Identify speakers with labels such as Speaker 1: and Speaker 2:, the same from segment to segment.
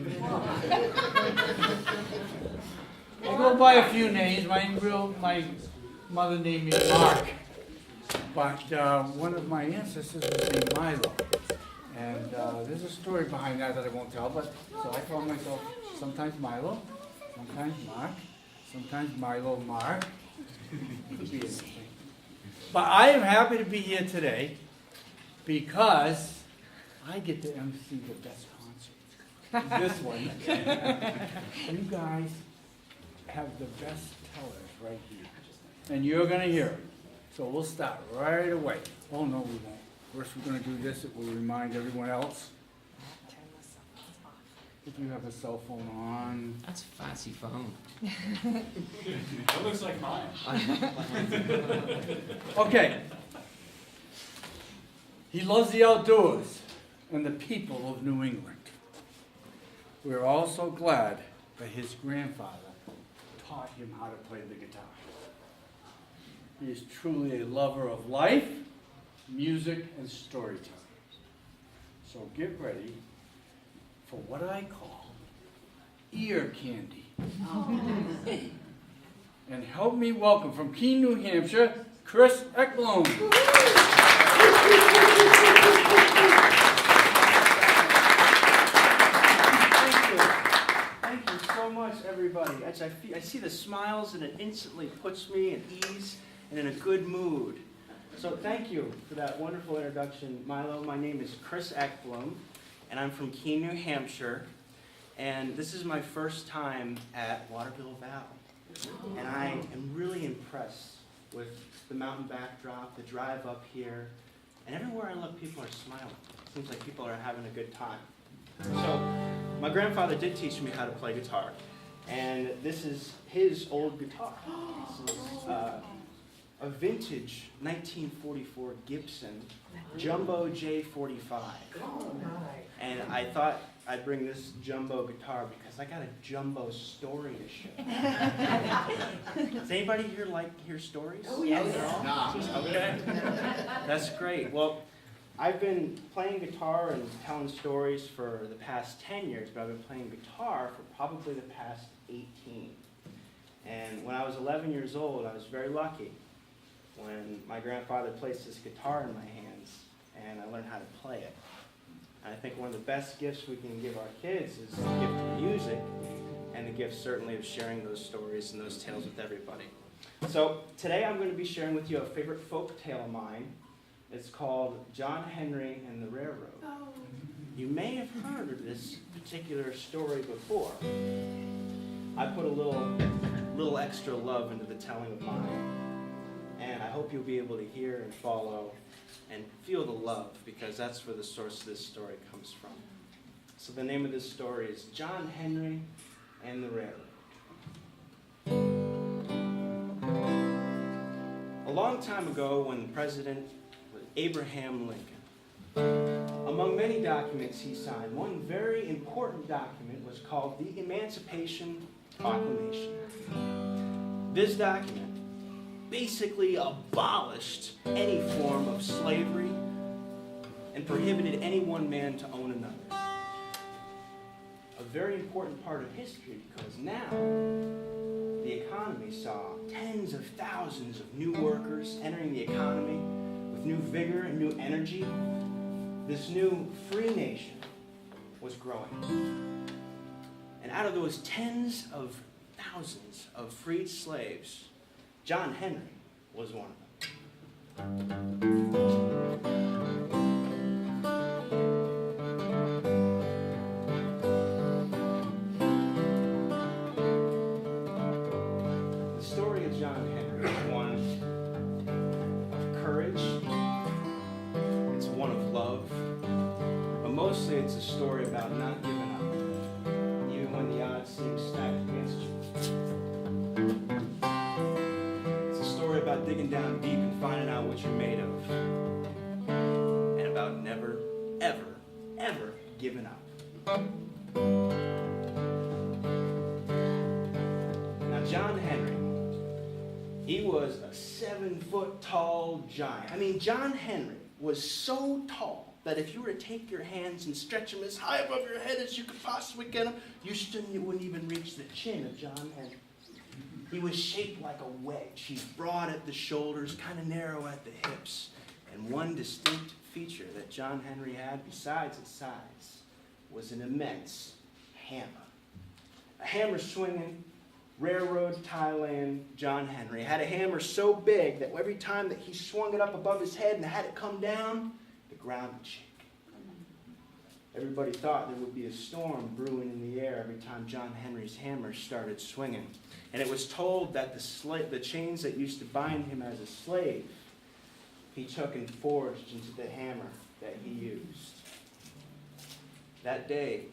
Speaker 1: I go by a few names. My mother named me Mark, but one of my ancestors was named Milo. And there's a story behind that I won't tell, but so I call myself sometimes Milo, sometimes Mark, sometimes Milo Mark. Could be anything. But I am happy to be here today because I get to MC the best concert. This one. You guys have the best tellers right here. And you're going to hear it. So we'll start right away. Oh, no, we won't. First, we're going to do this. It will remind everyone else. If you have a cell phone on.
Speaker 2: That's a fancy phone.
Speaker 3: That looks like mine.
Speaker 1: Okay. He loves the outdoors and the people of New England. We're all so glad that his grandfather taught him how to play the guitar. He is truly a lover of life, music, and storytelling. So get ready for what I call ear candy. And help me welcome from Keene, New Hampshire, Chris Ekblom.
Speaker 4: Thank you so much, everybody. I see the smiles, and it instantly puts me at ease and in a good mood. So thank you for that wonderful introduction, Milo. My name is Chris Ekblom, and I'm from Keene, New Hampshire. And this is my first time at Waterville Valley. And I am really impressed with the mountain backdrop, the drive up here, and everywhere I look, people are smiling. It seems like people are having a good time. So, my grandfather did teach me how to play guitar, and this is his old guitar. This is a vintage 1944 Gibson Jumbo J45. And I thought I'd bring this jumbo guitar because I got a jumbo story to share. Does anybody here like to hear stories?
Speaker 5: Oh, yes.
Speaker 4: Okay. That's great. Well, I've been playing guitar and telling stories for the past 10 years, but I've been playing guitar for probably the past 18. And when I was 11 years old, I was very lucky when my grandfather placed his guitar in my hands and I learned how to play it. And I think one of the best gifts we can give our kids is the gift of music and the gift certainly of sharing those stories and those tales with everybody. So today I'm going to be sharing with you a favorite folk tale of mine. It's called John Henry and the Railroad. You may have heard of this particular story before. I put a little extra love into the telling of mine. And I hope you'll be able to hear and follow and feel the love, because that's where the source of this story comes from. So the name of this story is John Henry and the Railroad. A long time ago, when the president was Abraham Lincoln, among many documents he signed, one very important document was called the Emancipation Proclamation. This document basically abolished any form of slavery and prohibited any one man to own another. A very important part of history, because now the economy saw tens of thousands of new workers entering the economy with new vigor and new energy. This new free nation was growing. And out of those tens of thousands of freed slaves, John Henry was one of them. The story of John Henry is one of courage, it's one of love, but mostly it's a story about not giving up, even when the odds seem stacked against you. About digging down deep and finding out what you're made of, and about never, ever, ever giving up. Now, John Henry, he was a 7-foot tall giant. I mean, John Henry was so tall that if you were to take your hands and stretch them as high above your head as you could possibly get them, you wouldn't even reach the chin of John Henry. He was shaped like a wedge. He's broad at the shoulders, kind of narrow at the hips. And one distinct feature that John Henry had, besides its size, was an immense hammer. A hammer swinging, railroad Thailand John Henry had a hammer so big that every time that he swung it up above his head and had it come down, the ground would shake. Everybody thought there would be a storm brewing in the air every time John Henry's hammer started swinging. And it was told that the chains that used to bind him as a slave, he took and forged into the hammer that he used. That day,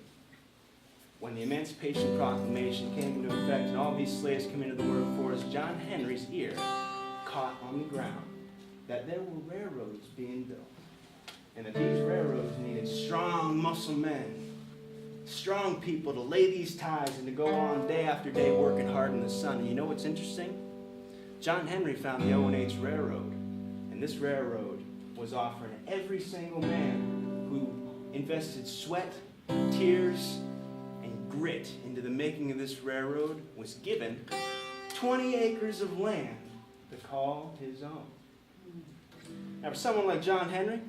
Speaker 4: when the Emancipation Proclamation came into effect and all these slaves came into the workforce, John Henry's ear caught on the ground that there were railroads being built, and that these railroads needed strong muscle men, strong people to lay these ties and to go on day after day working hard in the sun. And you know what's interesting? John Henry found the O&H Railroad, and this railroad was offering every single man who invested sweat, tears, and grit into the making of this railroad was given 20 acres of land to call his own. Now, for someone like John Henry,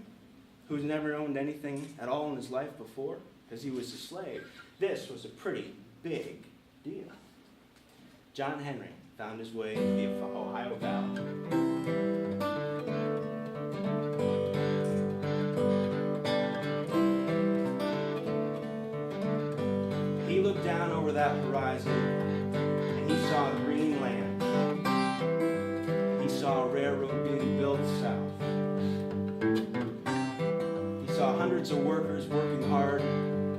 Speaker 4: who's never owned anything at all in his life before, because he was a slave, this was a pretty big deal. John Henry found his way to the Ohio Valley. He looked down over that horizon and he saw green land. He saw a railroad being built south. He saw hundreds of workers working hard,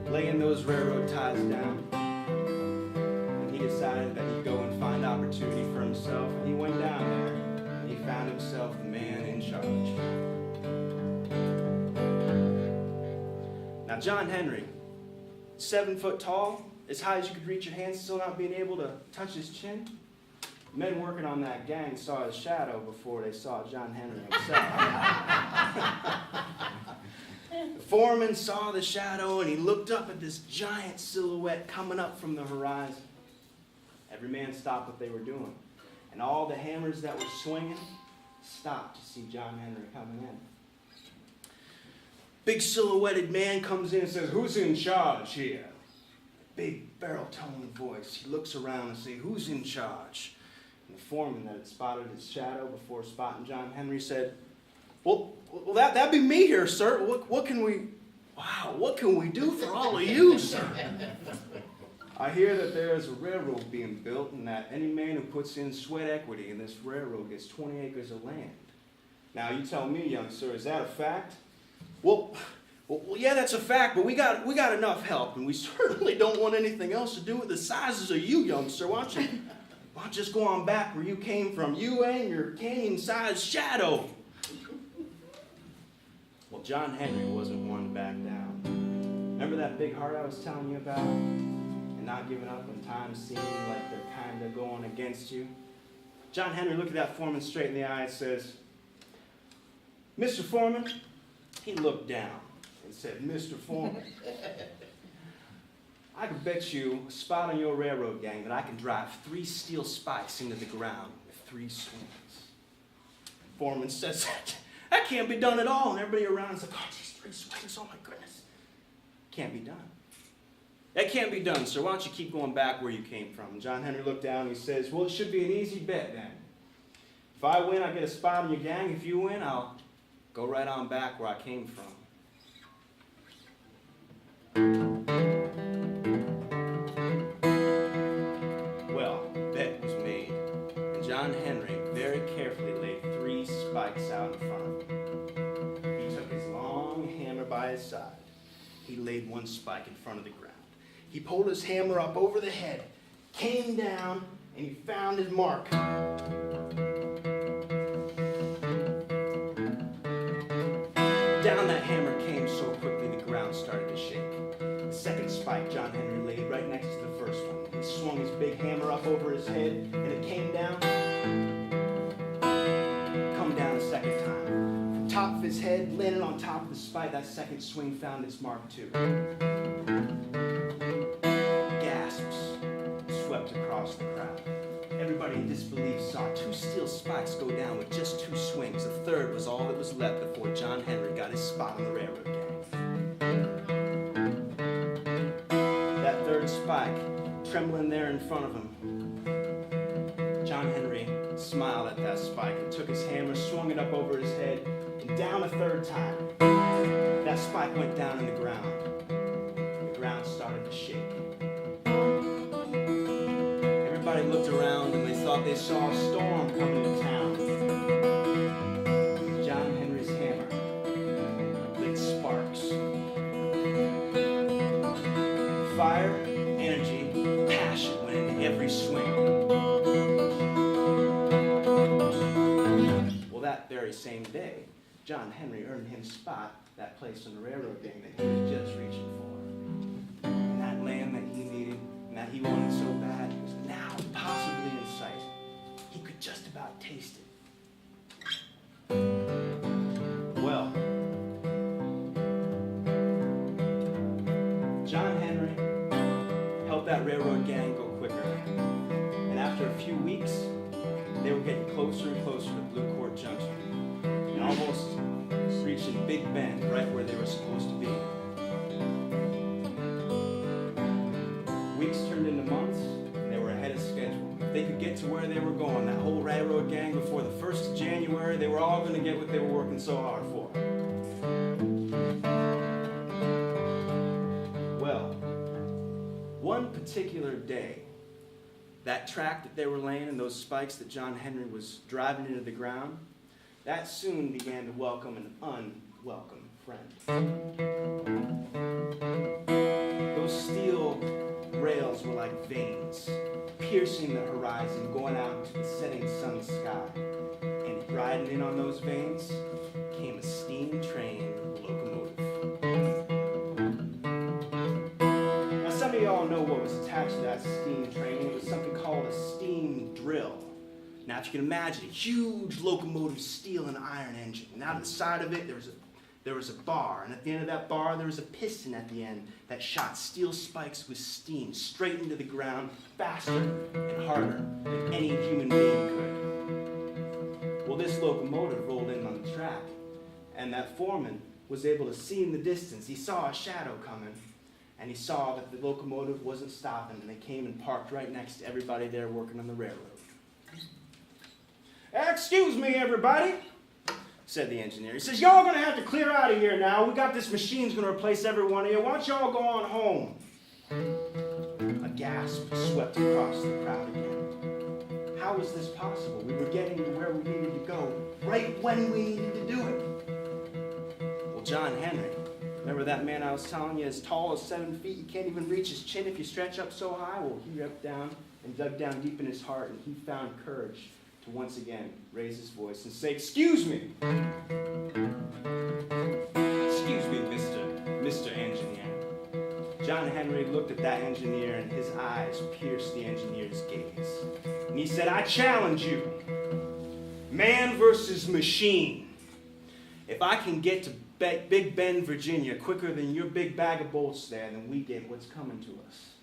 Speaker 4: laying those railroad ties down. And he decided that he'd go and find opportunity for himself. And he went down there and he found himself the man in charge. Now, John Henry, 7 foot tall, as high as you could reach your hands, still not being able to touch his chin. Men working on that gang saw his shadow before they saw John Henry himself. The foreman saw the shadow and he looked up at this giant silhouette coming up from the horizon. Every man stopped what they were doing, and all the hammers that were swinging stopped to see John Henry coming in. Big silhouetted man comes in and says, "Who's in charge here?" Big barrel-tone voice. He looks around and says, "Who's in charge?" And the foreman that had spotted his shadow before spotting John Henry said, Well, that'd be me here, sir. What can we do for all of you, sir?" "I hear that there is a railroad being built and that any man who puts in sweat equity in this railroad gets 20 acres of land. Now, you tell me, young sir, is that a fact?" Well, yeah, that's a fact, but we got enough help, and we certainly don't want anything else to do with the sizes of you, young sir. Why don't you just go on back where you came from, you and your canyon-sized shadow?" Well, John Henry wasn't one to back down. Remember that big heart I was telling you about? And not giving up when times seem like they're kind of going against you? John Henry looked at that foreman straight in the eye and says, "Mr. Foreman," he looked down and said, "Mr. Foreman, I can bet you a spot on your railroad gang that I can drive 3 steel spikes into the ground with 3 swings." Foreman says, "That can't be done at all." And everybody around is like, "Oh, these 3 swings, oh my goodness." Can't be done. "That can't be done, sir. Why don't you keep going back where you came from?" And John Henry looked down and he says, "Well, it should be an easy bet then. If I win, I get a spot on your gang. If you win, I'll go right on back where I came from." Well, bet was made, and John Henry very carefully laid 3 spikes out in front of him. He took his long hammer by his side. He laid 1 spike in front of the ground. He pulled his hammer up over the head, came down, and he found his mark. Down that hammer came so quickly the ground started to shake. The second spike John Henry laid right next to the first one. He swung his big hammer up over his head, and it came down. Come down a second time. From the top of his his head, landed on top of the spike. That second swing found its mark too. Gasps swept across the crowd. Everybody in disbelief saw 2 steel spikes go down with just 2 swings. The third was all that was left before John Henry got his spot on the railroad gang. That third spike, trembling there in front of him, John Henry smiled at that spike and took his hammer, swung it up over his head, and down a third time. That spike went down in the ground. The ground started to shake. Everybody looked around and they thought they saw a storm coming to town. John Henry's hammer lit sparks. Fire, energy, passion went into every swing. Well, that very same day, John Henry earned him spot, that place on the railroad gang that he was just reaching for. And that land that he needed and that he wanted so bad was now possibly in sight. He could just about taste it. Well, John Henry helped that railroad gang go quicker. And after a few weeks, they were getting closer and closer to Blue Court Junction. And almost reaching Big Bend, right where they were supposed to be. Weeks turned into months, and they were ahead of schedule. If they could get to where they were going, that whole railroad gang, before the 1st of January, they were all going to get what they were working so hard for. Well, one particular day, that track that they were laying and those spikes that John Henry was driving into the ground, that soon began to welcome an unwelcome friend. Those steel rails were like veins, piercing the horizon, going out into the setting sun sky. And riding in on those veins came a steam train locomotive. Now, some of y'all know what was attached to that steam train. It was something called a steam drill. Now, if you can imagine, a huge locomotive steel and iron engine. And out of the side of it, there was a bar. And at the end of that bar, there was a piston at the end that shot steel spikes with steam straight into the ground, faster and harder than any human being could. Well, this locomotive rolled in on the track, and that foreman was able to see in the distance. He saw a shadow coming, and he saw that the locomotive wasn't stopping, and they came and parked right next to everybody there working on the railroad. "Excuse me, everybody," said the engineer. He says, "Y'all gonna have to clear out of here now. We got this machine's gonna replace every one of you. Why don't y'all go on home?" A gasp swept across the crowd again. How was this possible? We were getting to where we needed to go, right when we needed to do it. Well, John Henry, remember that man I was telling you, as tall as 7 feet, you can't even reach his chin if you stretch up so high? Well, he reached down and dug down deep in his heart, and he found courage to once again raise his voice and say, "Excuse me. Excuse me, Mr. Engineer." John Henry looked at that engineer, and his eyes pierced the engineer's gaze. And he said, "I challenge you, man versus machine. If I can get to Big Bend, Virginia, quicker than your big bag of bolts there, then we get what's coming to us.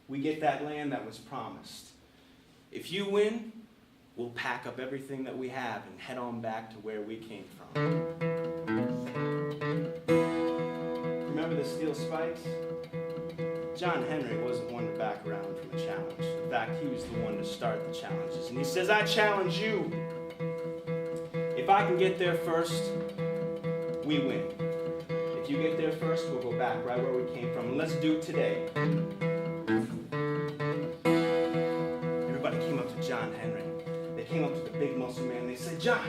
Speaker 4: We get that land that was promised. If you win, we'll pack up everything that we have and head on back to where we came from." Remember the steel spikes? John Henry wasn't one to back around from a challenge. In fact, he was the one to start the challenges. And he says, "I challenge you. If I can get there first, we win. If you get there first, we'll go back right where we came from. And let's do it today." Everybody came up to John Henry. They came up to the big muscle man. They said, "John,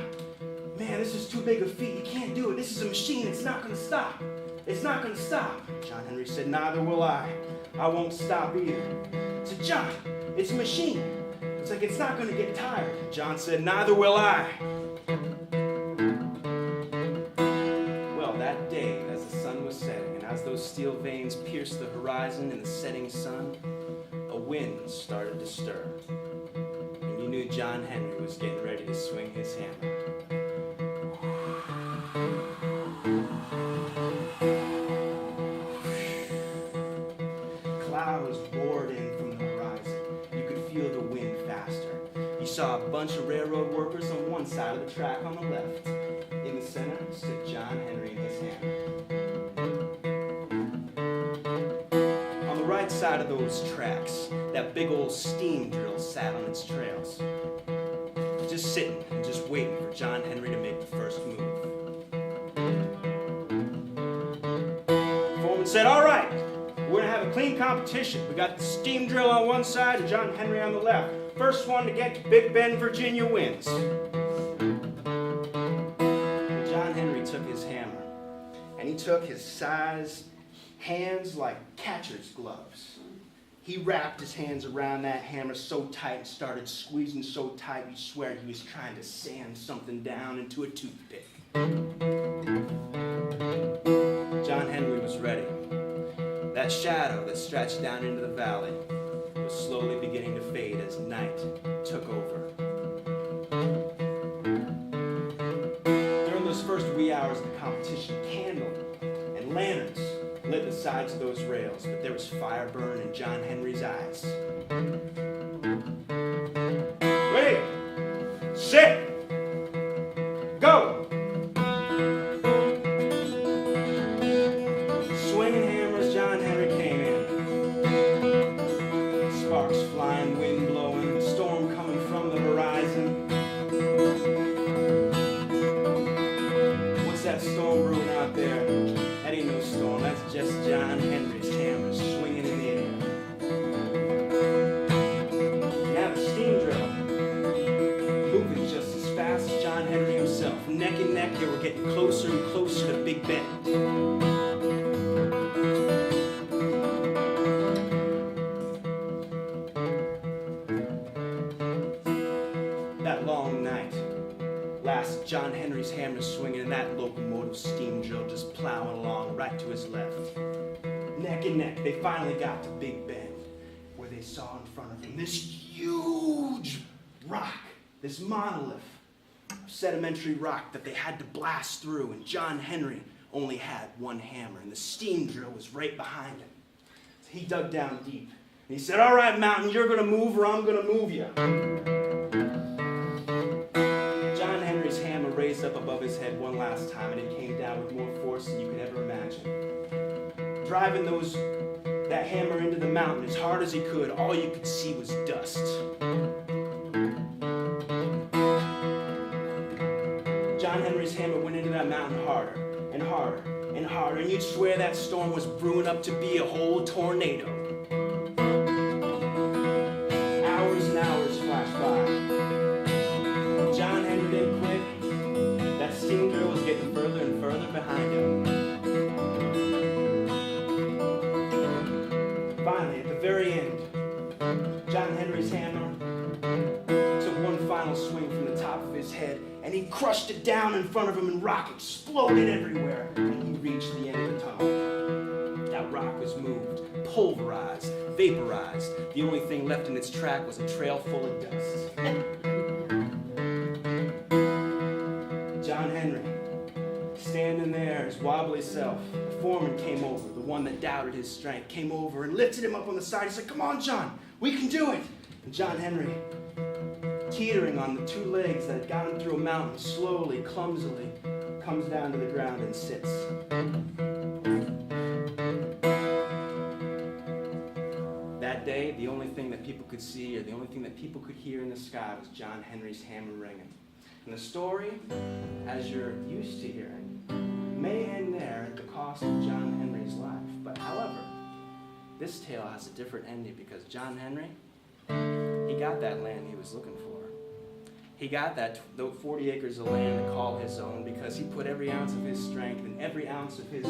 Speaker 4: man, this is too big a feat. You can't do it. This is a machine. It's not going to stop. It's not going to stop." John Henry said, "Neither will I. I won't stop either." I said, "John, it's a machine. It's like it's not going to get tired." John said, "Neither will I." Well, that day, as the sun was setting, and as those steel veins pierced the horizon in the setting sun, a wind started to stir. And you knew John Henry was getting ready to swing his hammer. saw a bunch of railroad workers on one side of the track on the left. In the center stood John Henry and his hammer. On the right side of those tracks, that big old steam drill sat on its trails, just sitting and just waiting for John Henry to make the first move. Foreman said, "All right, we're gonna have a clean competition. We got the steam drill on one side and John Henry on the left. First one to get to Big Bend, Virginia wins." And John Henry took his hammer, and he took his sized hands like catcher's gloves. He wrapped his hands around that hammer so tight and started squeezing so tight you'd swear he was trying to sand something down into a toothpick. John Henry was ready. That shadow that stretched down into the valley was slowly beginning to fade as night took over. During those first wee hours of the competition, candles and lanterns lit the sides of those rails, but there was fire burn in John Henry's eyes. Ready, set, go! Swinging hammers, John Henry came in. Sparks flying, wind blowing, storm coming from the horizon. What's that storm brewing out there? That ain't no storm, that's just John Henry's hammer swinging in the air. Now the steam drill, moving just as fast as John Henry himself. Neck and neck, they were getting closer and closer to Big Bend. That long night, last John Henry's hammer swinging and that locomotive steam drill just plowing along right to his left. Neck and neck, they finally got to Big Bend, where they saw in front of them this huge rock, this monolith of sedimentary rock that they had to blast through, and John Henry only had one hammer, and the steam drill was right behind him. So he dug down deep, and he said, "All right, mountain, you're gonna move or I'm gonna move you." John Henry's hammer raised up above his head one last time, and it came down with more force than you could ever imagine. Driving that hammer into the mountain as hard as he could, all you could see was dust. John Henry's hammer went into that mountain harder and harder and harder, and you'd swear that storm was brewing up to be a whole tornado. Hours and hours flashed by. John Henry didn't quit. That steam drill was getting further and further behind him. Finally, at the very end, John Henry's hammer took one final swing from the top of his head, and he crushed it down in front of him, and rock exploded everywhere, and he reached the end of the tunnel. That rock was moved, pulverized, vaporized. The only thing left in its track was a trail full of dust. John Henry, standing there, his wobbly self, the foreman came over, the one that doubted his strength, came over and lifted him up on the side. He said, "Come on, John, we can do it." And John Henry, teetering on the two legs that had got him through a mountain, slowly, clumsily, comes down to the ground and sits. That day, the only thing that people could see, or the only thing that people could hear in the sky, was John Henry's hammer ringing. And the story, as you're used to hearing, may end there at the cost of John Henry's life. But however, this tale has a different ending, because John Henry, he got that land he was looking for. He got that 40 acres of land to call his own, because he put every ounce of his strength and every ounce of his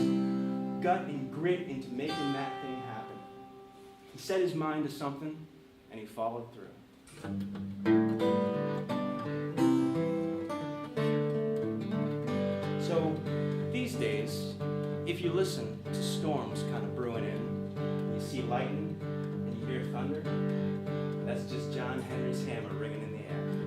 Speaker 4: gut and grit into making that thing happen. He set his mind to something, and he followed through. So, these days, if you listen to storms kind of brewing in, you see lightning and you hear thunder, that's just John Henry's hammer ringing in the air.